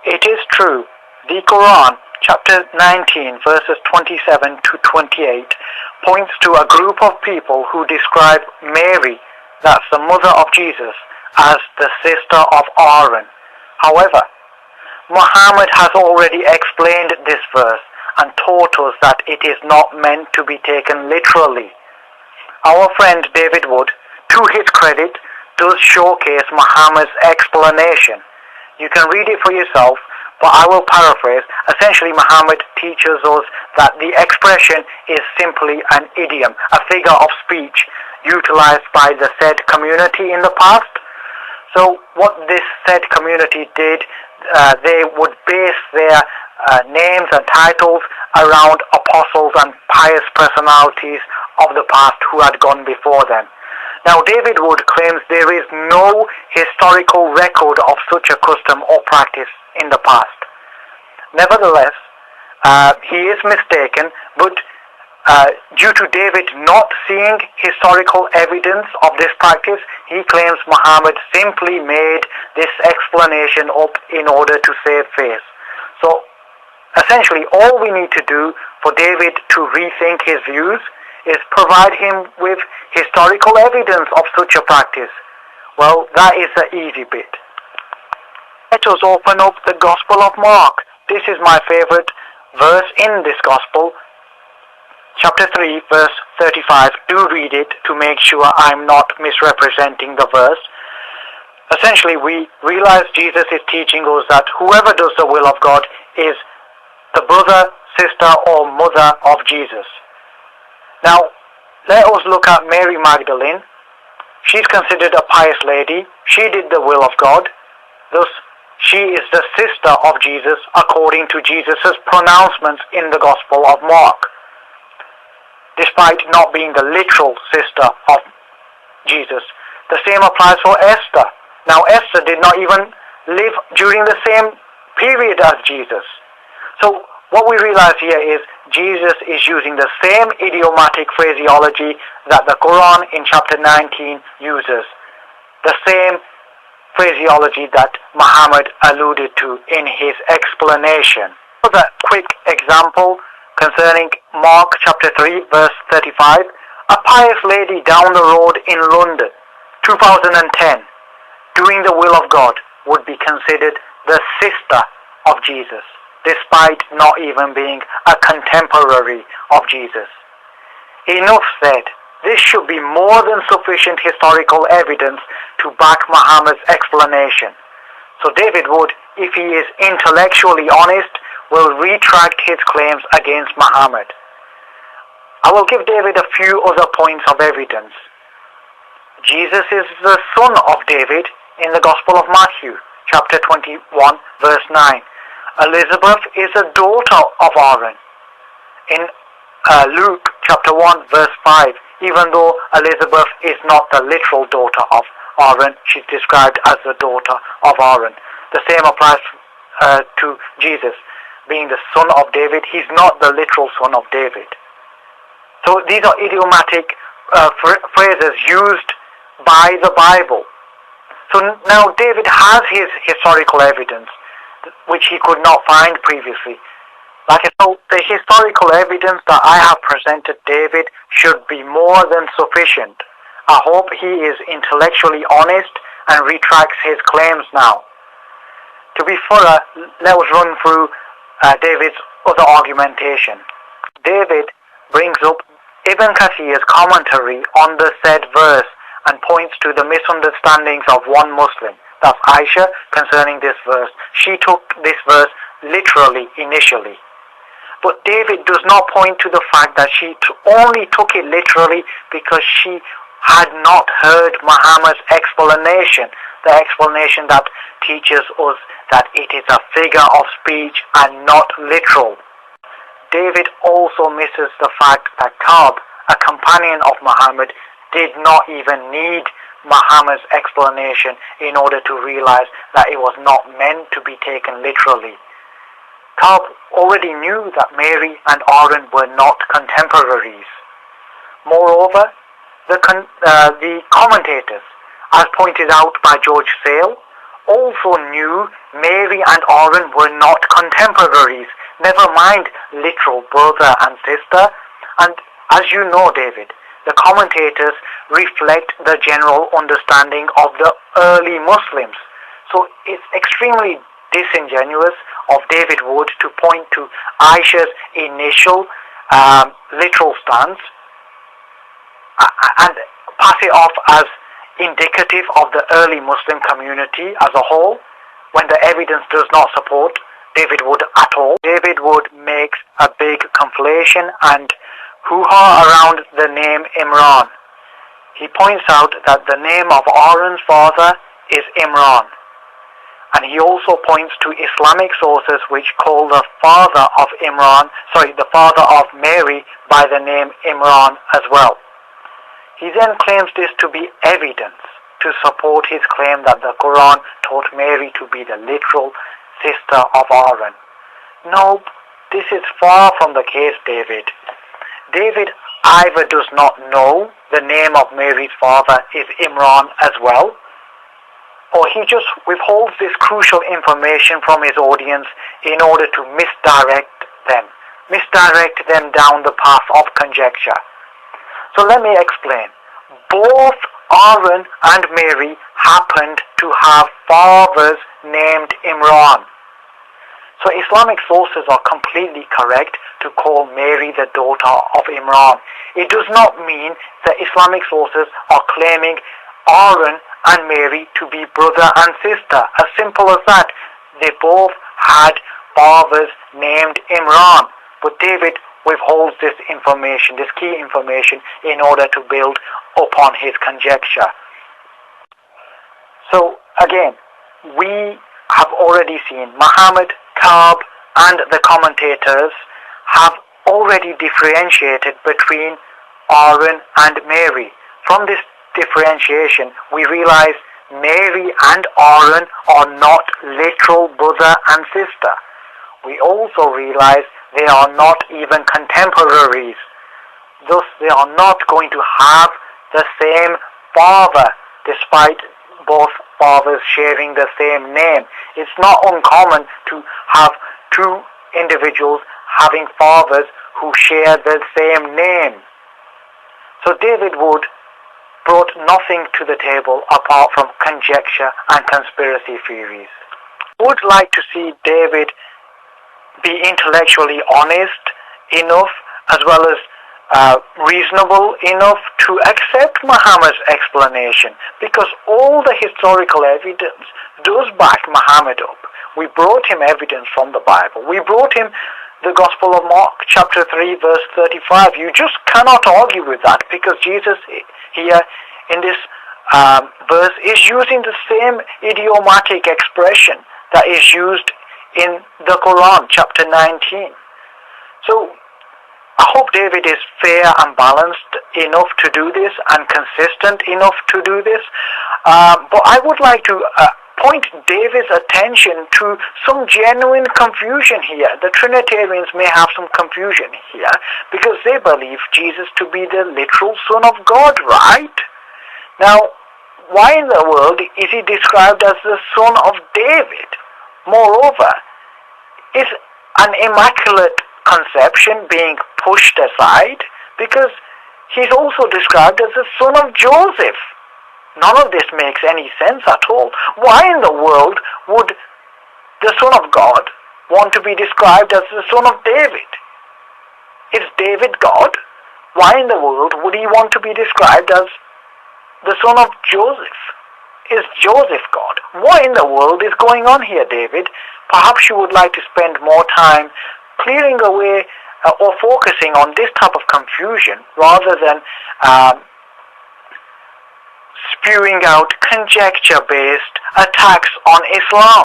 It is true, the Quran, chapter 19, verses 27 to 28, points to a group of people who describe Mary, that's the mother of Jesus, as the sister of Aaron. However, Muhammad has already explained this verse and taught us that it is not meant to be taken literally. Our friend David Wood, to his credit, does showcase Muhammad's explanation. You can read it for yourself, but I will paraphrase. Essentially, Muhammad teaches us that the expression is simply an idiom, a figure of speech utilized by the said community in the past. So what this said community did, they would base their names and titles around apostles and pious personalities of the past who had gone before them. Now, David Wood claims there is no historical record of such a custom or practice in the past. Nevertheless, he is mistaken, but due to David not seeing historical evidence of this practice, he claims Muhammad simply made this explanation up in order to save face. So, essentially, all we need to do for David to rethink his views is provide him with historical evidence of such a practice. Well, that is the easy bit. Let us open up the Gospel of Mark. This is my favorite verse in this Gospel. Chapter 3, verse 35. Do read it to make sure I'm not misrepresenting the verse. Essentially, we realize Jesus is teaching us that whoever does the will of God is the brother, sister, or mother of Jesus. Now, let us look at Mary Magdalene. She's considered a pious lady. She did the will of God. Thus, she is the sister of Jesus according to Jesus' pronouncements in the Gospel of Mark, despite not being the literal sister of Jesus. The same applies for Esther. Now, Esther did not even live during the same period as Jesus. So, what we realize here is Jesus is using the same idiomatic phraseology that the Quran in chapter 19 uses. The same phraseology that Muhammad alluded to in his explanation. Another quick example concerning Mark chapter 3 verse 35. A pious lady down the road in London, 2010, doing the will of God, would be considered the sister of Jesus, despite not even being a contemporary of Jesus. Enough said. This should be more than sufficient historical evidence to back Muhammad's explanation. So David Wood, if he is intellectually honest, will retract his claims against Muhammad. I will give David a few other points of evidence. Jesus is the son of David in the Gospel of Matthew, chapter 21, verse 9. Elizabeth is a daughter of Aaron. In Luke chapter 1 verse 5, even though Elizabeth is not the literal daughter of Aaron, she's described as the daughter of Aaron. The same applies to Jesus. Being the son of David, he's not the literal son of David. So these are idiomatic phrases used by the Bible. So now David has his historical evidence, which he could not find previously. Like I said, the historical evidence that I have presented David should be more than sufficient. I hope he is intellectually honest and retracts his claims now. To be thorough, let us run through David's other argumentation. David brings up Ibn Kathir's commentary on the said verse and points to the misunderstandings of one Muslim. That's Aisha concerning this verse. She took this verse literally initially. But David does not point to the fact that she only took it literally because she had not heard Muhammad's explanation. The explanation that teaches us that it is a figure of speech and not literal. David also misses the fact that Ka'b, a companion of Muhammad, did not even need Muhammad's explanation in order to realize that it was not meant to be taken literally. Ka'b already knew that Mary and Aaron were not contemporaries. Moreover, the commentators, as pointed out by George Sale, also knew Mary and Aaron were not contemporaries, never mind literal brother and sister. And as you know, David, the commentators reflect the general understanding of the early Muslims. So it's extremely disingenuous of David Wood to point to Aisha's initial literal stance and pass it off as indicative of the early Muslim community as a whole, when the evidence does not support David Wood at all. David Wood makes a big conflation and hoo-ha around the name Imran. He points out that the name of Aaron's father is Imran. And he also points to Islamic sources which call the father of Mary by the name Imran as well. He then claims this to be evidence to support his claim that the Quran taught Mary to be the literal sister of Aaron. No, this is far from the case, David. David either does not know the name of Mary's father is Imran as well, or he just withholds this crucial information from his audience in order to misdirect them down the path of conjecture. So let me explain. Both Aaron and Mary happened to have fathers named Imran. So Islamic sources are completely correct to call Mary the daughter of Imran. It does not mean that Islamic sources are claiming Aaron and Mary to be brother and sister. As simple as that. They both had fathers named Imran. But David withholds this information, this key information, in order to build upon his conjecture. So again, we have already seen Muhammad, Ka'b, and the commentators have already differentiated between Aaron and Mary. From this differentiation, we realize Mary and Aaron are not literal brother and sister. We also realize they are not even contemporaries. Thus, they are not going to have the same father, despite both fathers sharing the same name. It's not uncommon to have two individuals having fathers who share the same name. So David Wood brought nothing to the table apart from conjecture and conspiracy theories. I would like to see David be intellectually honest enough as well as reasonable enough to accept Muhammad's explanation, because all the historical evidence does back Muhammad up. We brought him evidence from the Bible. We brought him the Gospel of Mark chapter 3 verse 35. You just cannot argue with that, because Jesus here in this verse is using the same idiomatic expression that is used in the Quran chapter 19. So I hope David is fair and balanced enough to do this and consistent enough to do this. But I would like to point David's attention to some genuine confusion here. The Trinitarians may have some confusion here because they believe Jesus to be the literal Son of God, right? Now, why in the world is he described as the Son of David? Moreover, is an immaculate conception being pushed aside? Because he's also described as the son of Joseph. None of this makes any sense at all. Why in the world would the Son of God want to be described as the son of David? Is David God? Why in the world would he want to be described as the son of Joseph? Is Joseph God? What in the world is going on here, David? Perhaps you would like to spend more time clearing away or focusing on this type of confusion rather than spewing out conjecture-based attacks on Islam.